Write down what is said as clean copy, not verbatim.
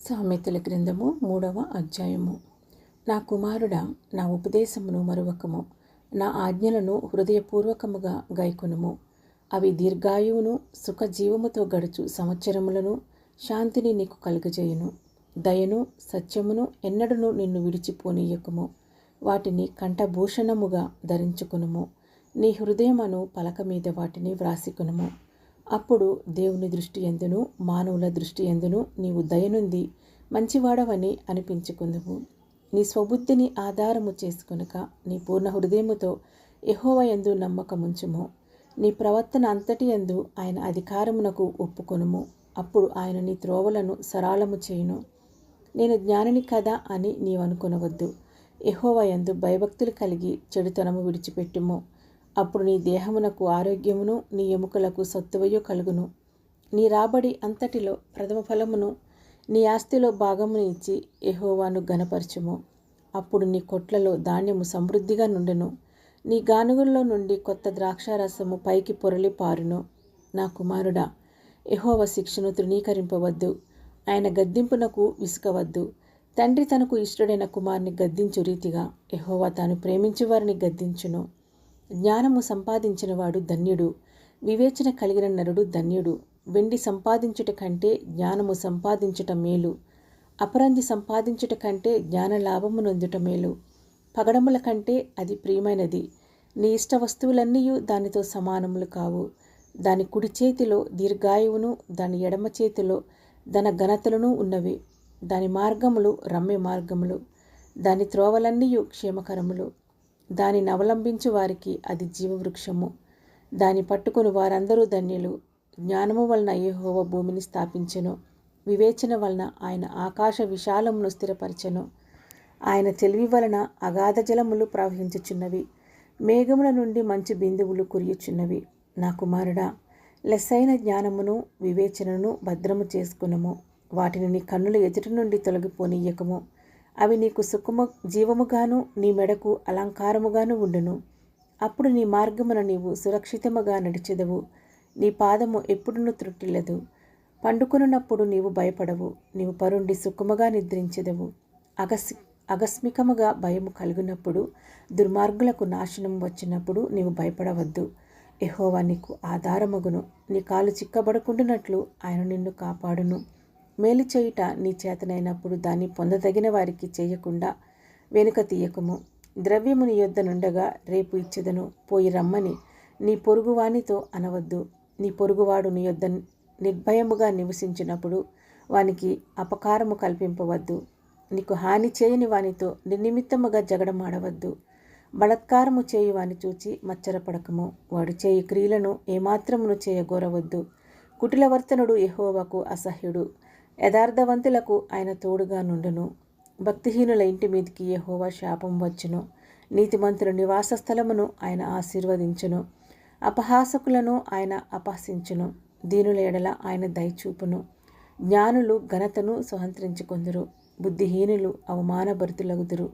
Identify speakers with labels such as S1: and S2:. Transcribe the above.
S1: సామెతల గ్రంథము 3వ అధ్యాయము. నా కుమారుడా, నా ఉపదేశమును మరువకము, నా ఆజ్ఞలను హృదయపూర్వకముగా గైకొనుము. అవి దీర్ఘాయువును సుఖజీవముతో గడుచు సంవత్సరములను శాంతిని నీకు కలుగజేయును. దయను సత్యమును ఎన్నడను నిన్ను విడిచిపోనీయకము. వాటిని కంఠభూషణముగా ధరించుకునుము. నీ హృదయమును పలక మీద వాటిని వ్రాసికొనుము. అప్పుడు దేవుని దృష్టి యందును మానవుల దృష్టి యందును నీవు దయనుంది మంచివాడవని అనిపించుకుందువు. నీ స్వబుద్ధిని ఆధారము చేసుకొనక నీ పూర్ణ హృదయముతో యెహోవా యందు నమ్మకముంచుము. నీ ప్రవర్తన అంతటి యందు ఆయన అధికారమునకు ఒప్పుకొనుము. అప్పుడు ఆయన నీ త్రోవలను సరళము చేయును. నేను జ్ఞానిని కదా అని నీవనుకొనవద్దు. యెహోవా యందు భయభక్తులు కలిగి చెడుతనము విడిచిపెట్టుము. అప్పుడు నీ దేహమునకు ఆరోగ్యమును నీ ఎముకలకు సత్తువయు కలుగును. నీ రాబడి అంతటిలో ప్రథమ ఫలమును నీ ఆస్తిలో భాగమును ఇచ్చి యెహోవాను ఘనపరచుము. అప్పుడు నీ కొట్లలో ధాన్యము సమృద్ధిగా నుండును. నీ గానుగుల్లో నుండి కొత్త ద్రాక్షారసము పైకి పొరలి పారును. నా కుమారుడా, యెహోవా శిక్షను తృణీకరింపవద్దు. ఆయన గద్దింపునకు విసుకవద్దు. తండ్రి తనకు ఇష్టడైన కుమారుని గద్దించు రీతిగా యెహోవా తాను ప్రేమించు వారిని గద్దించును. జ్ఞానము సంపాదించినవాడు ధన్యుడు. వివేచన కలిగిన నరుడు ధన్యుడు. వెండి సంపాదించుట కంటే జ్ఞానము సంపాదించుట మేలు. అపరంజి సంపాదించుట కంటే జ్ఞాన లాభము నొందుట మేలు. పగడముల కంటే అది ప్రియమైనది. నీ ఇష్ట వస్తువులన్నీ దానితో సమానములు కావు. దాని కుడి చేతిలో దీర్ఘాయువును దాని ఎడమ చేతిలో ధన ఘనతలను ఉన్నవి. దాని మార్గములు రమ్య మార్గములు. దాని త్రోవలన్నీ క్షేమకరములు. దానిని అవలంబించు వారికి అది జీవవృక్షము. దాని పట్టుకుని వారందరూ ధన్యులు. జ్ఞానము వలన యెహోవా భూమిని స్థాపించెను. వివేచన వలన ఆయన ఆకాశ విశాలమును స్థిరపరచెను. ఆయన తెలివి వలన అగాధ జలములు ప్రవహించుచున్నవి. మేఘముల నుండి మంచు బిందువులు కురియుచున్నవి. నా కుమారుడా, లెస్సైన జ్ఞానమును వివేచనను భద్రము చేసుకునము. వాటిని నీ కన్నుల ఎదుటి నుండి తొలగిపోనీయకము. అవి నీకు సుఖము జీవముగాను నీ మెడకు అలంకారముగాను ఉండును. అప్పుడు నీ మార్గమున నీవు సురక్షితముగా నడిచెదవు. నీ పాదము ఎప్పుడునూ త్రుట్టిల్లదు. పండుకొనున్నప్పుడు నీవు భయపడవు. నీవు పరుండి సుఖముగా నిద్రించెదవు. ఆకస్మికముగా భయము కలుగునప్పుడు, దుర్మార్గులకు నాశనం వచ్చినప్పుడు నీవు భయపడవద్దు. యెహోవా నీకు ఆధారమగును. నీ కాలు చిక్కబడకుండునట్లు ఆయన నిన్ను కాపాడును. మేలు చేయుట నీ చేతనైనప్పుడు దాన్ని పొందదగిన వారికి చేయకుండా వెనుక తీయకము. ద్రవ్యము నీ యొద్ద నుండగా రేపు ఇచ్చెదను పోయి రమ్మని నీ పొరుగువానితో అనవద్దు. నీ పొరుగువాడు నీ యొద్ద నిర్భయముగా నివసించినప్పుడు వానికి అపకారము కల్పింపవద్దు. నీకు హాని చేయని వానితో నిర్నిమిత్తముగా జగడమాడవద్దు. బలత్కారము చేయు వాని చూచి మచ్చరపడకము. వాడు చేయు క్రియలను ఏమాత్రమును చేయగోరవద్దు. కుటిలవర్తనుడు యెహోవాకు అసహ్యుడు. యథార్థవంతులకు ఆయన తోడుగా నుండును. భక్తిహీనుల ఇంటి మీదికి యెహోవా శాపం వచ్చును. నీతిమంతుల నివాస స్థలమును ఆయన ఆశీర్వదించును. అపహాసకులను ఆయన అపహసించును. దీనుల ఎడల ఆయన దయచూపును. జ్ఞానులు ఘనతను స్వతంత్రించుకొందురు. బుద్ధిహీనులు అవమానభరితులగుదురు.